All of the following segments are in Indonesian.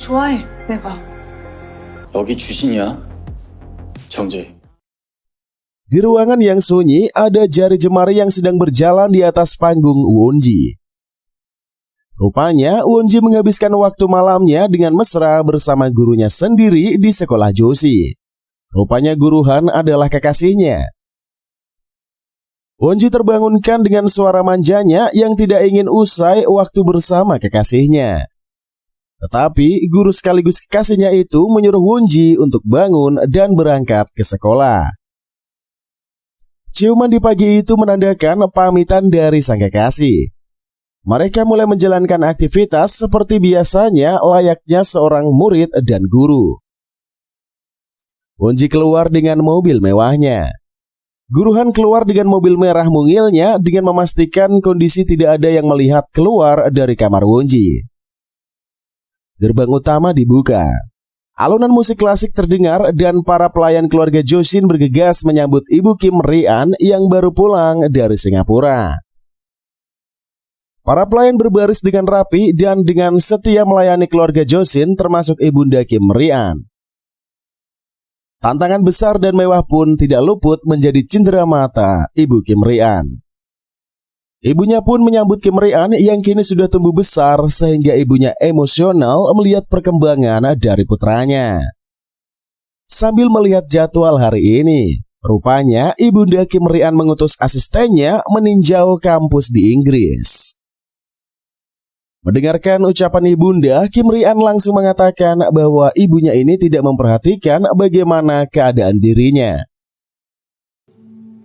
좋아해, 내가. 여기 주신이야? 정재. Di ruangan yang sunyi, ada jari jemari yang sedang berjalan di atas panggung Wonji. Rupanya, Wonji menghabiskan waktu malamnya dengan mesra bersama gurunya sendiri di sekolah Joshi. Rupanya guru Han adalah kekasihnya. Wonji terbangunkan dengan suara manjanya yang tidak ingin usai waktu bersama kekasihnya. Tetapi guru sekaligus kekasihnya itu menyuruh Wonji untuk bangun dan berangkat ke sekolah. Ciuman di pagi itu menandakan pamitan dari sang kekasih. Mereka mulai menjalankan aktivitas seperti biasanya layaknya seorang murid dan guru. Wonji keluar dengan mobil mewahnya. Guru Han keluar dengan mobil merah mungilnya dengan memastikan kondisi tidak ada yang melihat keluar dari kamar Wonji. Gerbang utama dibuka. Alunan musik klasik terdengar dan para pelayan keluarga Joshin bergegas menyambut Ibu Kim Ri-an yang baru pulang dari Singapura. Para pelayan berbaris dengan rapi dan dengan setia melayani keluarga Joshin termasuk Ibunda Kim Ri-an. Tantangan besar dan mewah pun tidak luput menjadi cindera mata Ibu Kim Ri-an. Ibunya pun menyambut Kim Ri-an yang kini sudah tumbuh besar sehingga ibunya emosional melihat perkembangan dari putranya. Sambil melihat jadwal hari ini, rupanya Ibunda Kim Ri-an mengutus asistennya meninjau kampus di Inggris. Mendengarkan ucapan ibunda, Kim Ri-an langsung mengatakan bahwa ibunya ini tidak memperhatikan bagaimana keadaan dirinya.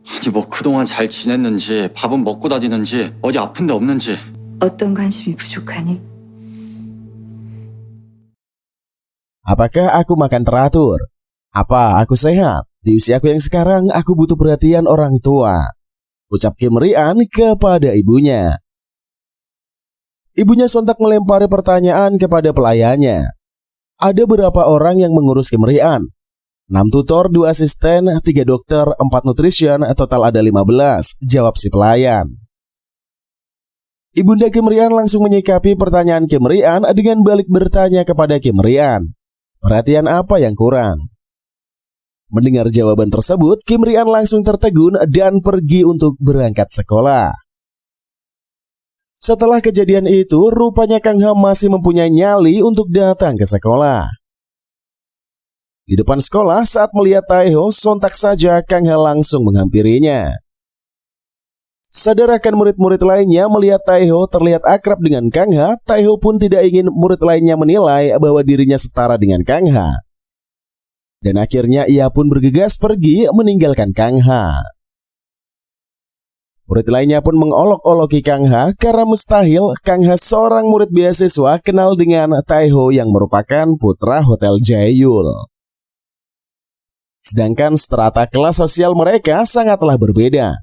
아니 그동안 잘 지냈는지 밥은 먹고 다니는지 어디 아픈 데 없는지. 어떤 관심이 부족하니? Apakah aku makan teratur? Apa aku sehat? Di usiaku yang sekarang aku butuh perhatian orang tua, ucap Kim Ri-an kepada ibunya. Ibunya sontak melempari pertanyaan kepada pelayannya. Ada berapa orang yang mengurus Kim Ri-an? 6 tutor, 2 asisten, 3 dokter, 4 nutrition, total ada 15, jawab si pelayan. Ibunda Kim Ri-an langsung menyikapi pertanyaan Kim Ri-an dengan balik bertanya kepada Kim Ri-an, perhatian apa yang kurang? Mendengar jawaban tersebut, Kim Ri-an langsung tertegun dan pergi untuk berangkat sekolah. Setelah kejadian itu, rupanya Kang Ha masih mempunyai nyali untuk datang ke sekolah. Di depan sekolah saat melihat Taeho, sontak saja Kang Ha langsung menghampirinya. Sadar akan murid-murid lainnya melihat Taeho terlihat akrab dengan Kang Ha, Taeho pun tidak ingin murid lainnya menilai bahwa dirinya setara dengan Kang Ha. Dan akhirnya ia pun bergegas pergi meninggalkan Kang Ha. Murid lainnya pun mengolok-oloki Kang Ha karena mustahil Kang Ha seorang murid beasiswa kenal dengan Taeho yang merupakan putra Hotel Jaehyul. Sedangkan strata kelas sosial mereka sangatlah berbeda.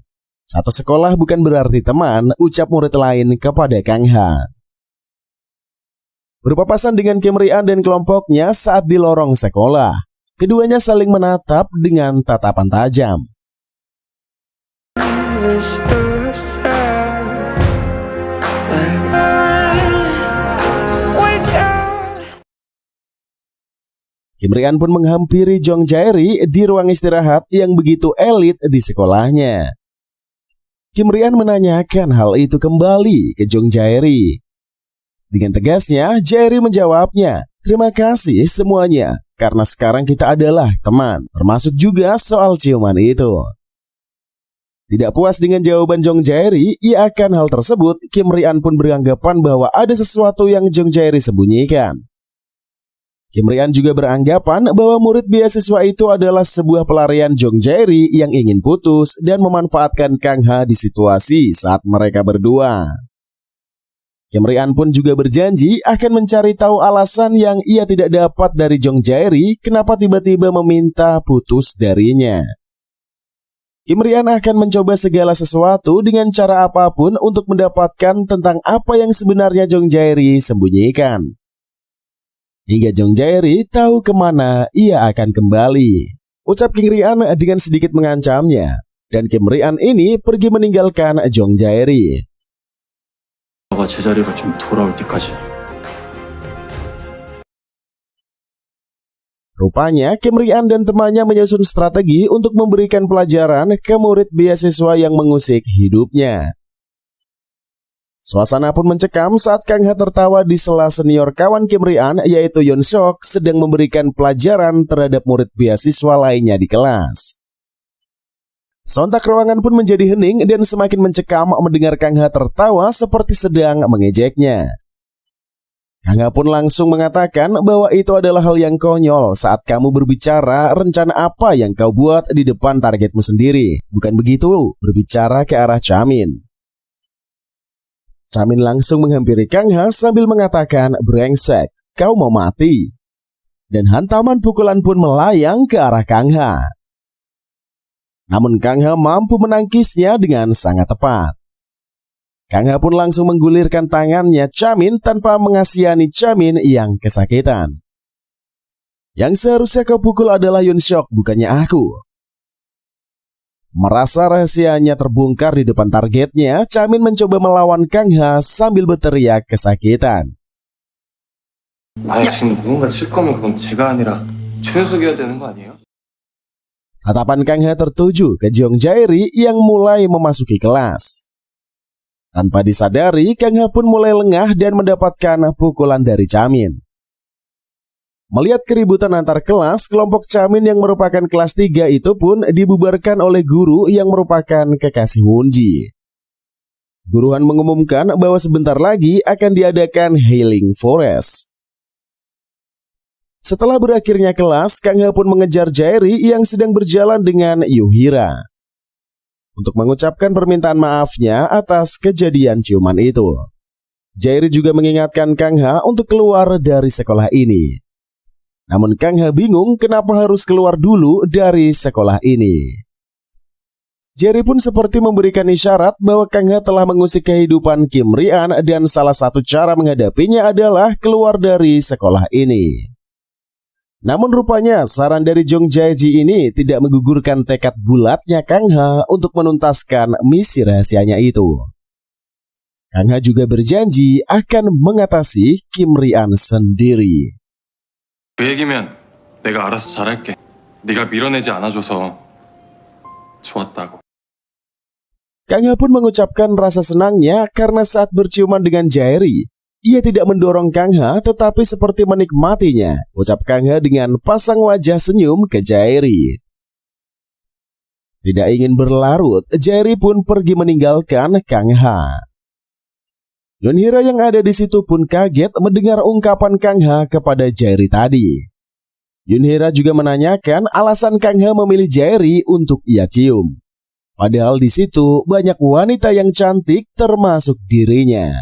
Satu sekolah bukan berarti teman, ucap murid lain kepada Kang Ha. Berpapasan dengan Kim Ri-an dan kelompoknya saat di lorong sekolah. Keduanya saling menatap dengan tatapan tajam. Kim Ri-an pun menghampiri Jong Jae-ri di ruang istirahat yang begitu elit di sekolahnya. Kim Ri-an menanyakan hal itu kembali ke Jong Jae-ri. Dengan tegasnya, Jae-ri menjawabnya, terima kasih semuanya, karena sekarang kita adalah teman, termasuk juga soal ciuman itu. Tidak puas dengan jawaban Jong Jae-ri, ia akan hal tersebut, Kim Ri-an pun beranggapan bahwa ada sesuatu yang Jong Jae-ri sembunyikan. Kim Ri-an juga beranggapan bahwa murid beasiswa itu adalah sebuah pelarian Jong Jae-ri yang ingin putus dan memanfaatkan Kang Ha di situasi saat mereka berdua. Kim Ri-an pun juga berjanji akan mencari tahu alasan yang ia tidak dapat dari Jong Jae-ri kenapa tiba-tiba meminta putus darinya. Kim Ri-an akan mencoba segala sesuatu dengan cara apapun untuk mendapatkan tentang apa yang sebenarnya Jong Jae-ri sembunyikan. Hingga Jong Jae-ri tahu kemana ia akan kembali, ucap Kim Ri-an dengan sedikit mengancamnya. Dan Kim Ri-an ini pergi meninggalkan Jong Jae-ri. 제자리로 좀 돌아올 때까지 Rupanya Kim Rian dan temannya menyusun strategi untuk memberikan pelajaran ke murid beasiswa yang mengusik hidupnya. Suasana pun mencekam saat Kang Ha tertawa di sela senior kawan Kim Rian yaitu Yoon Seok sedang memberikan pelajaran terhadap murid beasiswa lainnya di kelas. Sontak ruangan pun menjadi hening dan semakin mencekam mendengar Kang Ha tertawa seperti sedang mengejeknya. Kang Ha pun langsung mengatakan bahwa itu adalah hal yang konyol saat kamu berbicara rencana apa yang kau buat di depan targetmu sendiri. Bukan begitu, berbicara ke arah Chamin. Chamin langsung menghampiri Kang Ha sambil mengatakan, brengsek, kau mau mati. Dan hantaman pukulan pun melayang ke arah Kang Ha. Namun Kang Ha mampu menangkisnya dengan sangat tepat. Kang Ha pun langsung menggulirkan tangannya Chamin tanpa mengasihani Chamin yang kesakitan. Yang seharusnya kau pukul adalah Yoon Seok, bukannya aku. Merasa rahasianya terbongkar di depan targetnya, Chamin mencoba melawan Kang Ha sambil berteriak kesakitan. 만약 지금 누군가 칠 거면 그건 제가 아니라 최윤석이어야 되는 거 아니에요? Tatapan Kang Ha tertuju ke Jong Jae-ri yang mulai memasuki kelas. Tanpa disadari, Kang Ha pun mulai lengah dan mendapatkan pukulan dari Chamin. Melihat keributan antar kelas, kelompok Chamin yang merupakan kelas 3 itu pun dibubarkan oleh guru yang merupakan kekasih Wonji. Guruhan mengumumkan bahwa sebentar lagi akan diadakan Healing Forest. Setelah berakhirnya kelas, Kang Ha pun mengejar Jae-ri yang sedang berjalan dengan Yuhira untuk mengucapkan permintaan maafnya atas kejadian ciuman itu. Jae-ri juga mengingatkan Kang Ha untuk keluar dari sekolah ini. Namun Kang Ha bingung kenapa harus keluar dulu dari sekolah ini. Jae-ri pun seperti memberikan isyarat bahwa Kang Ha telah mengusik kehidupan Kim Rian dan salah satu cara menghadapinya adalah keluar dari sekolah ini. Namun rupanya saran dari Jong Jae-ji ini tidak menggugurkan tekad bulatnya Kang Ha untuk menuntaskan misi rahasianya itu. Kang Ha juga berjanji akan mengatasi Kim Rian sendiri. 그 얘기면 내가 알아서 잘할게. 네가 밀어내지 않아줘서 좋았다고. Kang Ha pun mengucapkan rasa senangnya karena saat berciuman dengan Jae-ri, ia tidak mendorong Kang Ha tetapi seperti menikmatinya, ucap Kang Ha dengan pasang wajah senyum ke Jae-ri. Tidak ingin berlarut, Jae-ri pun pergi meninggalkan Kang Ha. Yunhira yang ada di situ pun kaget mendengar ungkapan Kang Ha kepada Jae-ri tadi. Yunhira juga menanyakan alasan Kang Ha memilih Jae-ri untuk ia cium. Padahal di situ banyak wanita yang cantik termasuk dirinya.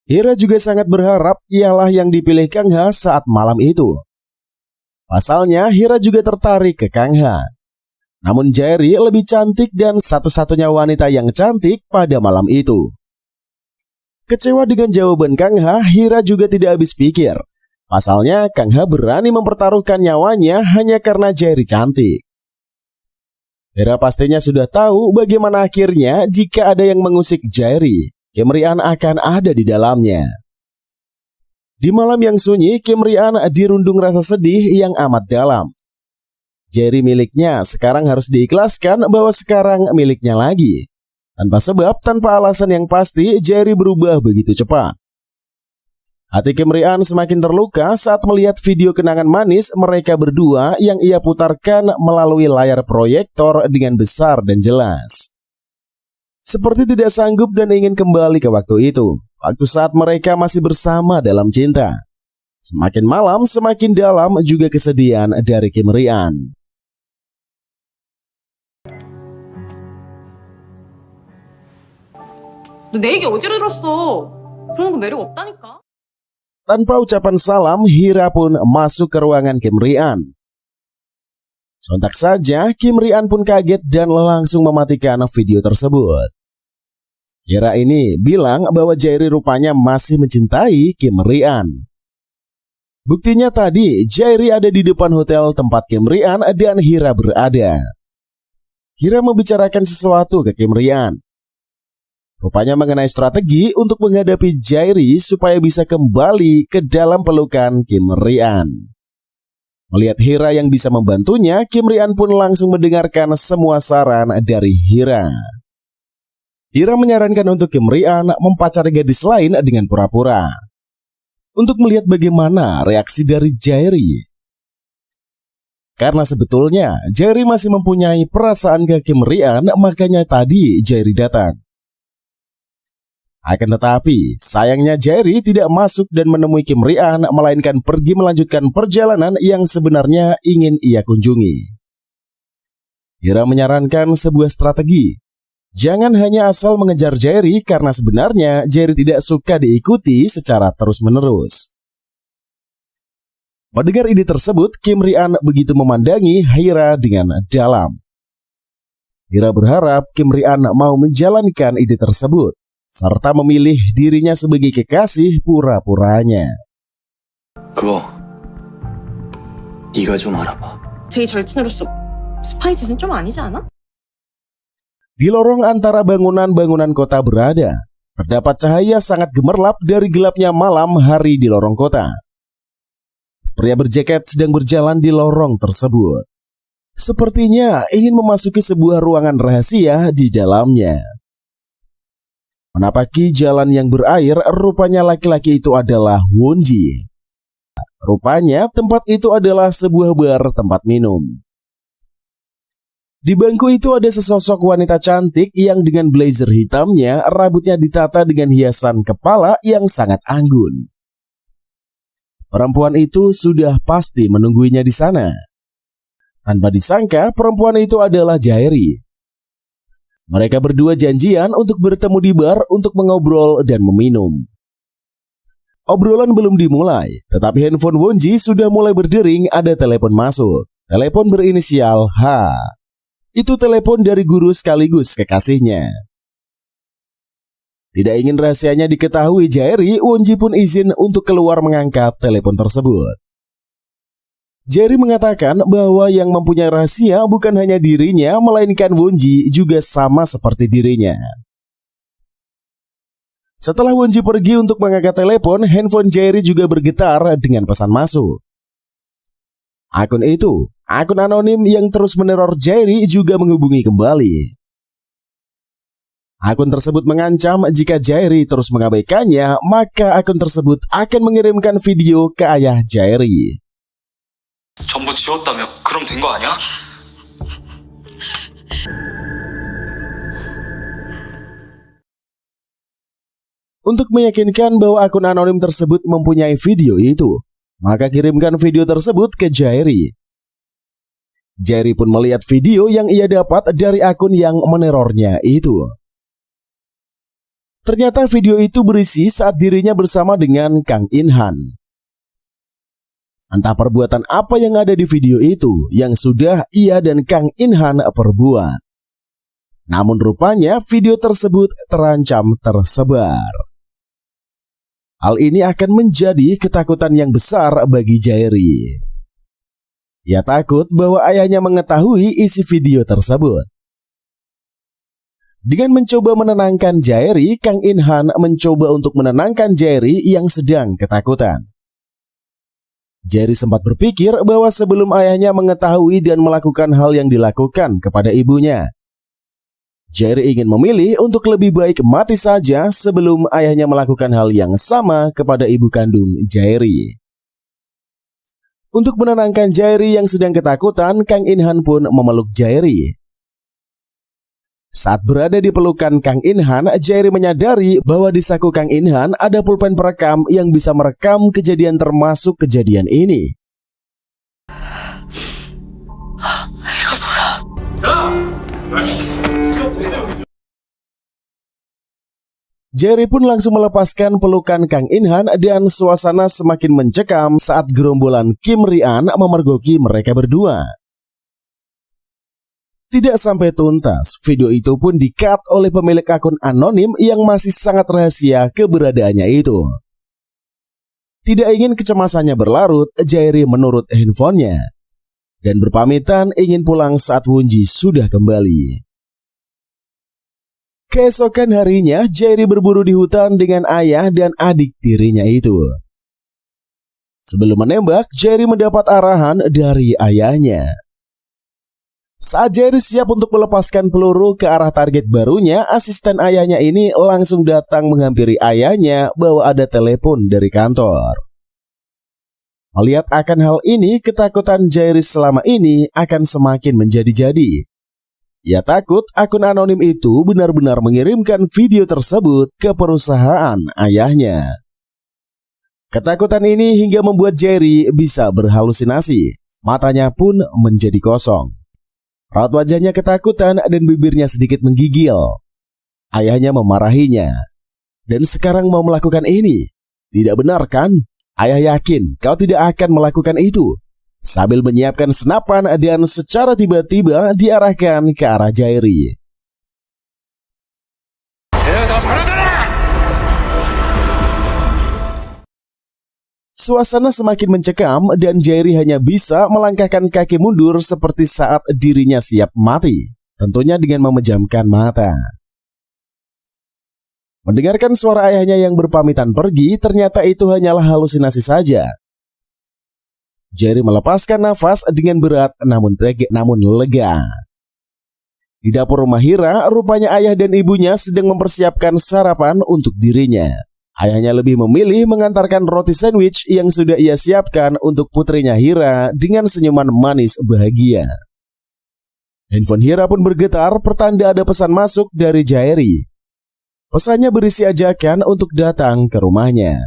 Hira juga sangat berharap ialah yang dipilih Kang Ha saat malam itu. Pasalnya Hira juga tertarik ke Kang Ha. Namun Jae-ri lebih cantik dan satu-satunya wanita yang cantik pada malam itu. Kecewa dengan jawaban Kang Ha, Hira juga tidak habis pikir. Pasalnya Kang Ha berani mempertaruhkan nyawanya hanya karena Jae-ri cantik. Hira pastinya sudah tahu bagaimana akhirnya jika ada yang mengusik Jae-ri. Kim Rian akan ada di dalamnya. Di malam yang sunyi, Kim Rian dirundung rasa sedih yang amat dalam. Jae-ri miliknya sekarang harus diikhlaskan bahwa sekarang miliknya lagi. Tanpa sebab, tanpa alasan yang pasti, Jae-ri berubah begitu cepat. Hati Kim Rian semakin terluka saat melihat video kenangan manis mereka berdua yang ia putarkan melalui layar proyektor dengan besar dan jelas. Seperti tidak sanggup dan ingin kembali ke waktu itu, waktu saat mereka masih bersama dalam cinta. Semakin malam, semakin dalam juga kesedihan dari Kim Rian. 너 내 얘기 어디로 들었어? 그러는 거 매력 없다니까. Tanpa ucapan salam, Hira pun masuk ke ruangan Kim Rian. Sontak saja, Kim Rian pun kaget dan langsung mematikan video tersebut. Hira ini bilang bahwa Jae-ri rupanya masih mencintai Kim Rian. Buktinya tadi, Jae-ri ada di depan hotel tempat Kim Rian dan Hira berada. Hira membicarakan sesuatu ke Kim Rian. Rupanya mengenai strategi untuk menghadapi Jae-ri supaya bisa kembali ke dalam pelukan Kim Rian. Melihat Hira yang bisa membantunya, Kim Rian pun langsung mendengarkan semua saran dari Hira. Hira menyarankan untuk Kim Rian mempacari gadis lain dengan pura-pura, untuk melihat bagaimana reaksi dari Jairi. Karena sebetulnya Jairi masih mempunyai perasaan ke Kim Rian, makanya tadi Jairi datang. Akan tetapi, sayangnya Jairi tidak masuk dan menemui Kim Rian, melainkan pergi melanjutkan perjalanan yang sebenarnya ingin ia kunjungi. Hira menyarankan sebuah strategi. Jangan hanya asal mengejar Jairi, karena sebenarnya Jairi tidak suka diikuti secara terus-menerus. Mendengar ide tersebut, Kim Rian begitu memandangi Hira dengan dalam. Hira berharap Kim Rian mau menjalankan ide tersebut, serta memilih dirinya sebagai kekasih pura-puranya. 그거 네가 좀 알아봐. 제 절친으로서 스파이 짓은 좀 아니지 않아? Di lorong antara bangunan-bangunan kota berada, terdapat cahaya sangat gemerlap dari gelapnya malam hari di lorong kota. Pria berjaket sedang berjalan di lorong tersebut. Sepertinya ingin memasuki sebuah ruangan rahasia di dalamnya. Menapaki jalan yang berair, rupanya laki-laki itu adalah Wonji. Rupanya tempat itu adalah sebuah bar tempat minum. Di bangku itu ada sesosok wanita cantik yang dengan blazer hitamnya, rambutnya ditata dengan hiasan kepala yang sangat anggun. Perempuan itu sudah pasti menungguinya di sana. Tanpa disangka, perempuan itu adalah Jairi. Mereka berdua janjian untuk bertemu di bar untuk mengobrol dan meminum. Obrolan belum dimulai, tetapi handphone Wonji sudah mulai berdering. Ada telepon masuk. Telepon berinisial H. Itu telepon dari guru sekaligus kekasihnya. Tidak ingin rahasianya diketahui Jairi, Wonji pun izin untuk keluar mengangkat telepon tersebut. Jairi mengatakan bahwa yang mempunyai rahasia bukan hanya dirinya, melainkan Wonji juga sama seperti dirinya. Setelah Wonji pergi untuk mengangkat telepon, handphone Jairi juga bergetar dengan pesan masuk. Akun anonim yang terus meneror Jairi juga menghubungi kembali. Akun tersebut mengancam jika Jairi terus mengabaikannya, maka akun tersebut akan mengirimkan video ke ayah Jairi. 전부 지웠다며 그럼 된 거 아니야? Untuk meyakinkan bahwa akun anonim tersebut mempunyai video itu, maka kirimkan video tersebut ke Jairi. Jairi pun melihat video yang ia dapat dari akun yang menerornya itu. Ternyata video itu berisi saat dirinya bersama dengan Kang In-han. Entah perbuatan apa yang ada di video itu yang sudah ia dan Kang In-han perbuat. Namun rupanya video tersebut terancam tersebar. Hal ini akan menjadi ketakutan yang besar bagi Jairi. Ia takut bahwa ayahnya mengetahui isi video tersebut. Dengan mencoba menenangkan Jairi, Kang In-han mencoba untuk menenangkan Jairi yang sedang ketakutan. Jairi sempat berpikir bahwa sebelum ayahnya mengetahui dan melakukan hal yang dilakukan kepada ibunya, Jairi ingin memilih untuk lebih baik mati saja sebelum ayahnya melakukan hal yang sama kepada ibu kandung Jairi. Untuk menenangkan Jairi yang sedang ketakutan, Kang In-han pun memeluk Jairi. Saat berada di pelukan Kang In-han, Jairi menyadari bahwa di saku Kang In-han ada pulpen perekam yang bisa merekam kejadian termasuk kejadian ini. Jairi pun langsung melepaskan pelukan Kang In-han dan suasana semakin mencekam saat gerombolan Kim Rian memergoki mereka berdua. Tidak sampai tuntas, video itu pun di-cut oleh pemilik akun anonim yang masih sangat rahasia keberadaannya itu. Tidak ingin kecemasannya berlarut, Jairi menurut handphonenya dan berpamitan ingin pulang saat Wonji sudah kembali. Keesokan harinya, Jairi berburu di hutan dengan ayah dan adik tirinya itu. Sebelum menembak, Jerry mendapat arahan dari ayahnya. Saat Jerry siap untuk melepaskan peluru ke arah target barunya, asisten ayahnya ini langsung datang menghampiri ayahnya bahwa ada telepon dari kantor. Melihat akan hal ini, ketakutan Jerry selama ini akan semakin menjadi-jadi. Ia takut akun anonim itu benar-benar mengirimkan video tersebut ke perusahaan ayahnya. Ketakutan ini hingga membuat Jerry bisa berhalusinasi. Matanya pun menjadi kosong. Raut wajahnya ketakutan dan bibirnya sedikit menggigil. Ayahnya memarahinya. Dan sekarang mau melakukan ini? Tidak benar kan? Ayah yakin kau tidak akan melakukan itu. Sambil menyiapkan senapan dan secara tiba-tiba diarahkan ke arah Jerry. Suasana semakin mencekam dan Jerry hanya bisa melangkahkan kaki mundur seperti saat dirinya siap mati. Tentunya dengan memejamkan mata. Mendengarkan suara ayahnya yang berpamitan pergi, ternyata itu hanyalah halusinasi saja. Jerry melepaskan nafas dengan berat namun lega. Di dapur rumah Hira, rupanya ayah dan ibunya sedang mempersiapkan sarapan untuk dirinya. Ayahnya lebih memilih mengantarkan roti sandwich yang sudah ia siapkan untuk putrinya Hira dengan senyuman manis bahagia. Handphone Hira pun bergetar pertanda ada pesan masuk dari Jerry. Pesannya berisi ajakan untuk datang ke rumahnya.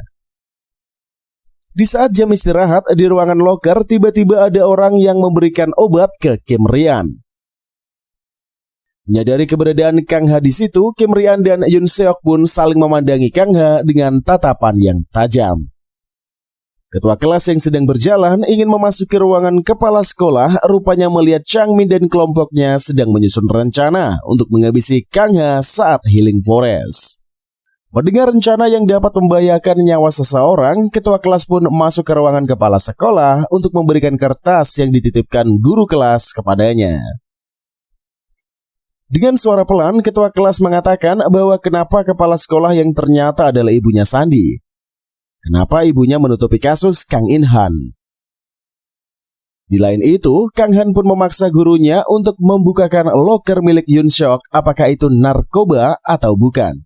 Di saat jam istirahat di ruangan loker, tiba-tiba ada orang yang memberikan obat ke Kim Rian. Menyadari keberadaan Kang Ha di situ, Kim Rian dan Yoon Seok pun saling memandangi Kang Ha dengan tatapan yang tajam. Ketua kelas yang sedang berjalan ingin memasuki ruangan kepala sekolah, rupanya melihat Chang Min dan kelompoknya sedang menyusun rencana untuk menghabisi Kang Ha saat Healing Forest. Mendengar rencana yang dapat membahayakan nyawa seseorang, ketua kelas pun masuk ke ruangan kepala sekolah untuk memberikan kertas yang dititipkan guru kelas kepadanya. Dengan suara pelan, ketua kelas mengatakan bahwa kenapa kepala sekolah yang ternyata adalah ibunya Sandy. Kenapa ibunya menutupi kasus Kang In Han. Di lain itu, Kang Han pun memaksa gurunya untuk membukakan loker milik Yoon Seok, apakah itu narkoba atau bukan.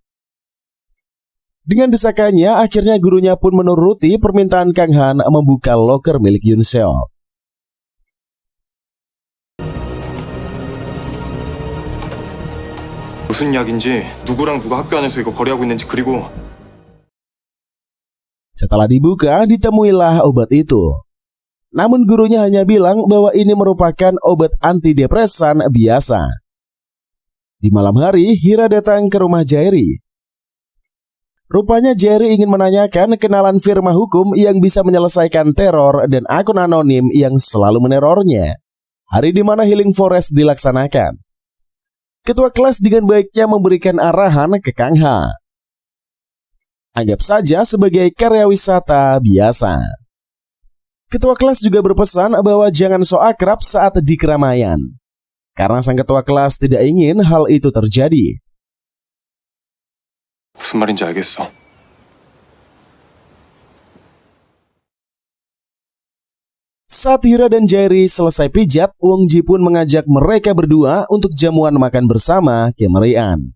Dengan desakannya, akhirnya gurunya pun menuruti permintaan Kang Han membuka loker milik Yoon Seok. 무슨 약인지 누구랑 누가 학교 안에서 이거 거래하고 있는지 그리고 Setelah dibuka, ditemuilah obat itu. Namun gurunya hanya bilang bahwa ini merupakan obat antidepresan biasa. Di malam hari, Hira datang ke rumah Jerry. Rupanya Jerry ingin menanyakan kenalan firma hukum yang bisa menyelesaikan teror dan akun anonim yang selalu menerornya. Hari di mana Healing Forest dilaksanakan. Ketua kelas dengan baiknya memberikan arahan ke Kang Ha. Anggap saja sebagai karya wisata biasa. Ketua kelas juga berpesan bahwa jangan so akrab saat di keramaian. Karena sang ketua kelas tidak ingin hal itu terjadi. 무슨 말인지 알겠어. Saat Hira dan Jerry selesai pijat, Wong Ji pun mengajak mereka berdua untuk jamuan makan bersama Kim Rian.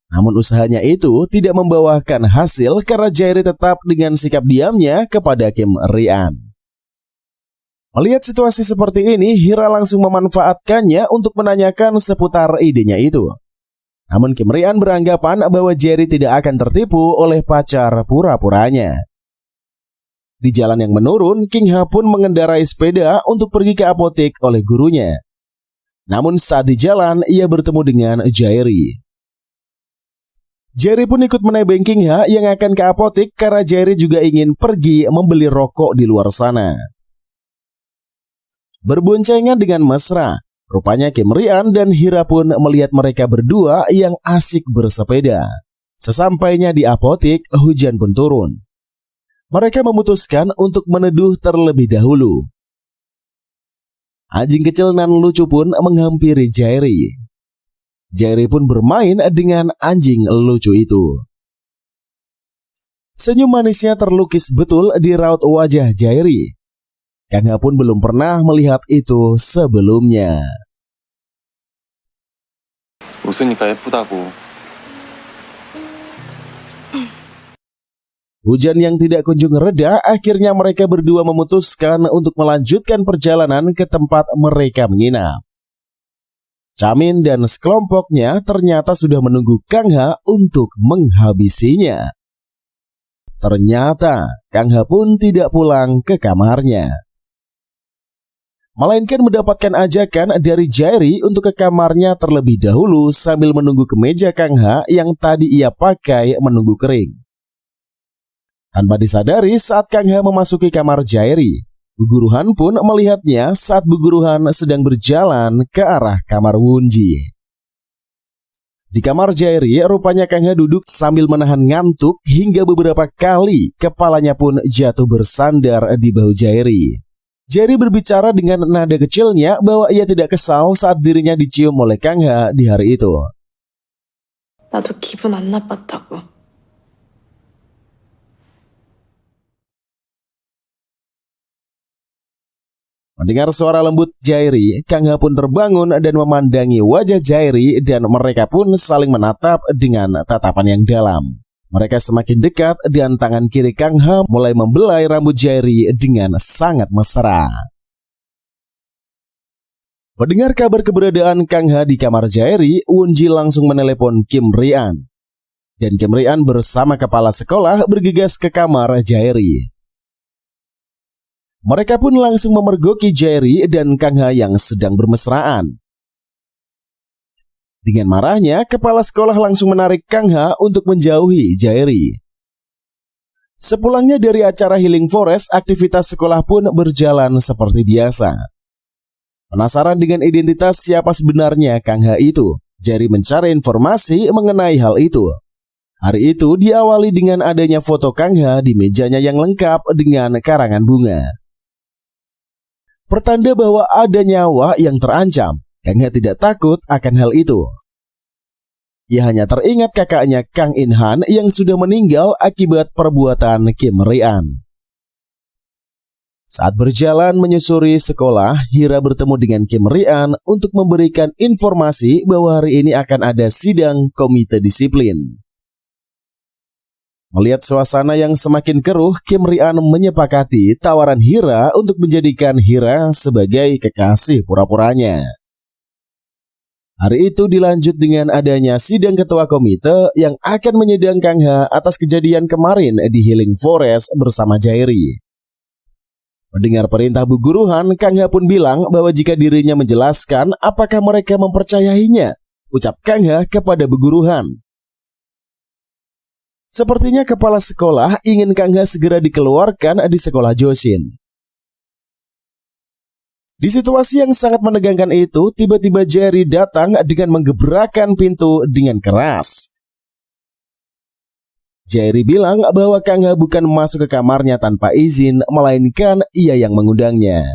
Namun usahanya itu tidak membuahkan hasil karena Jerry tetap dengan sikap diamnya kepada Kim Rian. Melihat situasi seperti ini, Hira langsung memanfaatkannya untuk menanyakan seputar idenya itu. Namun Kim Rian beranggapan bahwa Jerry tidak akan tertipu oleh pacar pura-puranya. Di jalan yang menurun, King Ha pun mengendarai sepeda untuk pergi ke apotek oleh gurunya. Namun saat di jalan, ia bertemu dengan Jerry. Jerry pun ikut menebeng King Ha yang akan ke apotek karena Jerry juga ingin pergi membeli rokok di luar sana. Berboncengan dengan mesra, rupanya Kim Rian dan Hira pun melihat mereka berdua yang asik bersepeda. Sesampainya di apotek, hujan pun turun. Mereka memutuskan untuk meneduh terlebih dahulu. Anjing kecil nan lucu pun menghampiri Jerry. Jerry pun bermain dengan anjing lucu itu. Senyum manisnya terlukis betul di raut wajah Jairi. Kang Ha pun belum pernah melihat itu sebelumnya. 웃으니까 예쁘다고. Hujan yang tidak kunjung reda, akhirnya mereka berdua memutuskan untuk melanjutkan perjalanan ke tempat mereka menginap. Chamin dan sekelompoknya ternyata sudah menunggu Kang Ha untuk menghabisinya. Ternyata Kang Ha pun tidak pulang ke kamarnya, melainkan mendapatkan ajakan dari Jairi untuk ke kamarnya terlebih dahulu sambil menunggu kemeja Kang Ha yang tadi ia pakai menunggu kering. Tanpa disadari saat Kang Ha memasuki kamar Jairi, Guguruhan pun melihatnya saat Guguruhan sedang berjalan ke arah kamar Wunji. Di kamar Jairi, rupanya Kang Ha duduk sambil menahan ngantuk hingga beberapa kali kepalanya pun jatuh bersandar di bahu Jairi. Jairi berbicara dengan nada kecilnya bahwa ia tidak kesal saat dirinya dicium oleh Kang Ha di hari itu. 나도 기분 안 나빴다고. Mendengar suara lembut Jairi, Kang Ha pun terbangun dan memandangi wajah Jairi dan mereka pun saling menatap dengan tatapan yang dalam. Mereka semakin dekat dan tangan kiri Kang Ha mulai membelai rambut Jairi dengan sangat mesra. Mendengar kabar keberadaan Kang Ha di kamar Jairi, Wunji langsung menelepon Kim Rian. Dan Kim Rian bersama kepala sekolah bergegas ke kamar Jairi. Mereka pun langsung memergoki Jairi dan Kang Ha yang sedang bermesraan. Dengan marahnya, kepala sekolah langsung menarik Kang Ha untuk menjauhi Jairi. Sepulangnya dari acara Healing Forest, aktivitas sekolah pun berjalan seperti biasa. Penasaran dengan identitas siapa sebenarnya Kang Ha itu, Jairi mencari informasi mengenai hal itu. Hari itu diawali dengan adanya foto Kang Ha di mejanya yang lengkap dengan karangan bunga. Pertanda bahwa ada nyawa yang terancam. Kang Ha tidak takut akan hal itu. Ia hanya teringat kakaknya Kang In Han yang sudah meninggal akibat perbuatan Kim Rian. Saat berjalan menyusuri sekolah, Hira bertemu dengan Kim Rian untuk memberikan informasi bahwa hari ini akan ada sidang komite disiplin. Melihat suasana yang semakin keruh, Kim Rian menyepakati tawaran Hira untuk menjadikan Hira sebagai kekasih pura-puranya. Hari itu dilanjut dengan adanya sidang ketua komite yang akan menyidang Kang Ha atas kejadian kemarin di Healing Forest bersama Jairi. Mendengar perintah Bu Guruhan, Kang Ha pun bilang bahwa jika dirinya menjelaskan apakah mereka mempercayainya, ucap Kang Ha kepada Bu Guruhan. Sepertinya kepala sekolah ingin Kang Ha segera dikeluarkan di sekolah Joshin. Di situasi yang sangat menegangkan itu, tiba-tiba Jairi datang dengan menggebrakkan pintu dengan keras. Jairi bilang bahwa Kang Ha bukan masuk ke kamarnya tanpa izin, melainkan ia yang mengundangnya.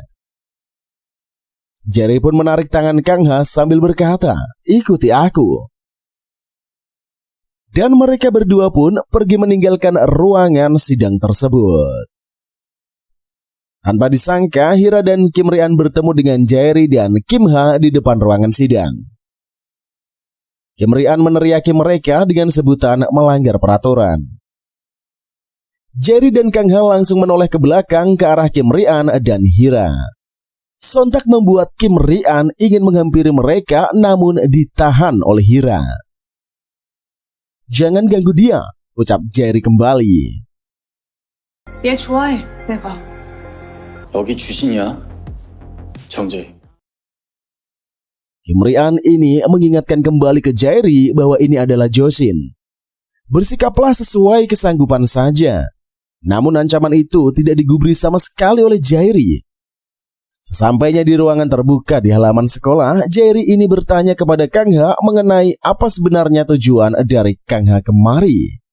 Jairi pun menarik tangan Kang Ha sambil berkata, "Ikuti aku." Dan mereka berdua pun pergi meninggalkan ruangan sidang tersebut. Tanpa disangka, Hira dan Kim Rian bertemu dengan Jairi dan Kim Ha di depan ruangan sidang. Kim Rian meneriaki mereka dengan sebutan melanggar peraturan. Jairi dan Kang Ha langsung menoleh ke belakang ke arah Kim Rian dan Hira. Sontak membuat Kim Rian ingin menghampiri mereka namun ditahan oleh Hira. "Jangan ganggu dia," ucap Jairi kembali. 얘 좋아해, 내가. 여기 주신이야? 정재. Kim Rian ini mengingatkan kembali ke Jairi bahwa ini adalah Joshin. Bersikaplah sesuai kesanggupan saja. Namun ancaman itu tidak digubris sama sekali oleh Jairi. Sesampainya di ruangan terbuka di halaman sekolah, Jairi ini bertanya kepada Kang Ha mengenai apa sebenarnya tujuan dari Kang Ha kemari.